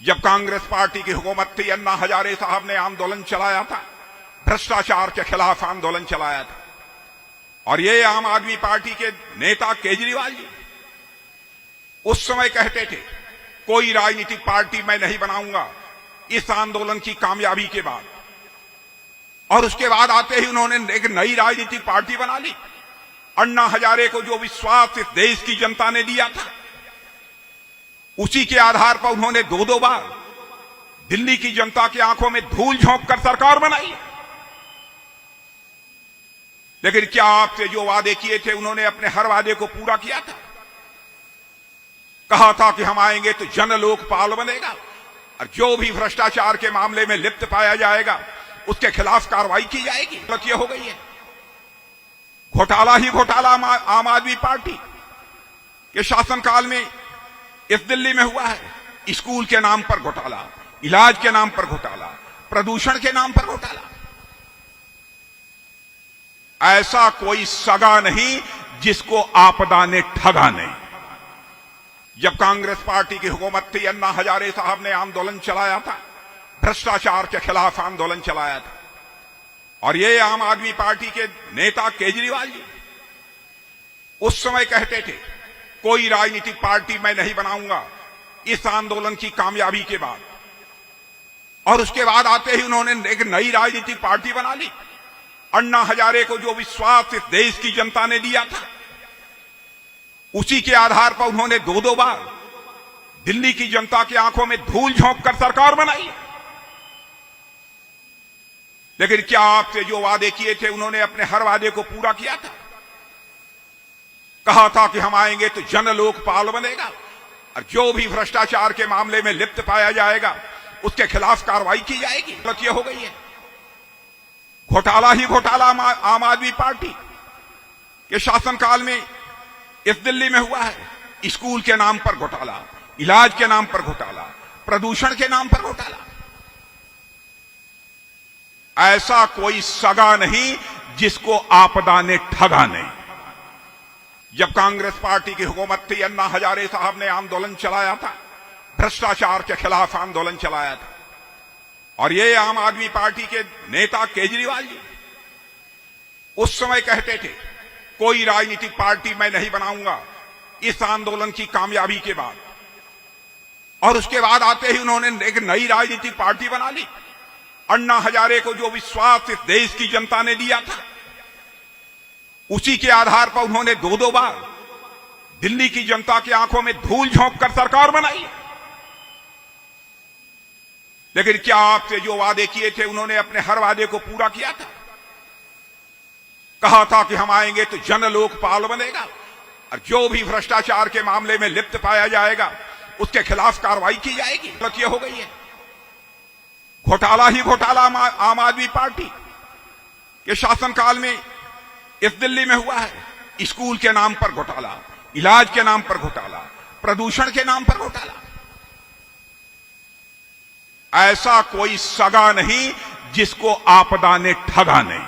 जब कांग्रेस पार्टी की हुकूमत थी, अन्ना हजारे साहब ने आंदोलन चलाया था, भ्रष्टाचार के खिलाफ आंदोलन चलाया था। और ये आम आदमी पार्टी के नेता केजरीवाल जी उस समय कहते थे कोई राजनीतिक पार्टी मैं नहीं बनाऊंगा इस आंदोलन की कामयाबी के बाद। और उसके बाद आते ही उन्होंने एक नई राजनीतिक पार्टी बना ली। अन्ना हजारे को जो विश्वास इस देश की जनता ने दिया था, उसी के आधार पर उन्होंने दो बार दिल्ली की जनता की आंखों में धूल झोंक कर सरकार बनाई। लेकिन क्या आपसे जो वादे किए थे उन्होंने अपने हर वादे को पूरा किया था? कहा था कि हम आएंगे तो जन लोकपाल बनेगा और जो भी भ्रष्टाचार के मामले में लिप्त पाया जाएगा उसके खिलाफ कार्रवाई की जाएगी। गलत यह हो गई है, घोटाला ही घोटाला आम आदमी पार्टी के शासनकाल में इस दिल्ली में हुआ है। स्कूल के नाम पर घोटाला, इलाज के नाम पर घोटाला, प्रदूषण के नाम पर घोटाला। ऐसा कोई सगा नहीं जिसको आपदा ने ठगा नहीं। जब कांग्रेस पार्टी की हुकूमत थी, अन्ना हजारे साहब ने आंदोलन चलाया था, भ्रष्टाचार के खिलाफ आंदोलन चलाया था। और ये आम आदमी पार्टी के नेता केजरीवाल जी उस समय कहते थे कोई राजनीतिक पार्टी मैं नहीं बनाऊंगा इस आंदोलन की कामयाबी के बाद। और उसके बाद आते ही उन्होंने एक नई राजनीतिक पार्टी बना ली। अन्ना हजारे को जो विश्वास इस देश की जनता ने दिया था, उसी के आधार पर उन्होंने दो बार दिल्ली की जनता की आंखों में धूल झोंक कर सरकार बनाई। लेकिन क्या आपसे जो वादे किए थे उन्होंने अपने हर वादे को पूरा किया था? कहा था कि हम आएंगे तो जन लोकपाल बनेगा और जो भी भ्रष्टाचार के मामले में लिप्त पाया जाएगा उसके खिलाफ कार्रवाई की जाएगी। गलत यह हो गई है, घोटाला ही घोटाला आम आदमी पार्टी के शासनकाल में इस दिल्ली में हुआ है। स्कूल के नाम पर घोटाला, इलाज के नाम पर घोटाला, प्रदूषण के नाम पर घोटाला। ऐसा कोई सगा नहीं जिसको आपदा ने ठगा नहीं। जब कांग्रेस पार्टी की हुकूमत थी, अन्ना हजारे साहब ने आंदोलन चलाया था, भ्रष्टाचार के खिलाफ आंदोलन चलाया था। और ये आम आदमी पार्टी के नेता केजरीवाल जी उस समय कहते थे कोई राजनीतिक पार्टी मैं नहीं बनाऊंगा इस आंदोलन की कामयाबी के बाद। और उसके बाद आते ही उन्होंने एक नई राजनीतिक पार्टी बना ली। अन्ना हजारे को जो विश्वास इस देश की जनता ने दिया था, उसी के आधार पर उन्होंने दो बार दिल्ली की जनता की आंखों में धूल झोंक कर सरकार बनाई। लेकिन क्या आपसे जो वादे किए थे उन्होंने अपने हर वादे को पूरा किया था? कहा था कि हम आएंगे तो जन लोकपाल बनेगा और जो भी भ्रष्टाचार के मामले में लिप्त पाया जाएगा उसके खिलाफ कार्रवाई की जाएगी। गलत यह हो गई है, घोटाला ही घोटाला आम आदमी पार्टी के शासनकाल में इस दिल्ली में हुआ है। स्कूल के नाम पर घोटाला, इलाज के नाम पर घोटाला, प्रदूषण के नाम पर घोटाला। ऐसा कोई सगा नहीं जिसको आपदा ने ठगा नहीं।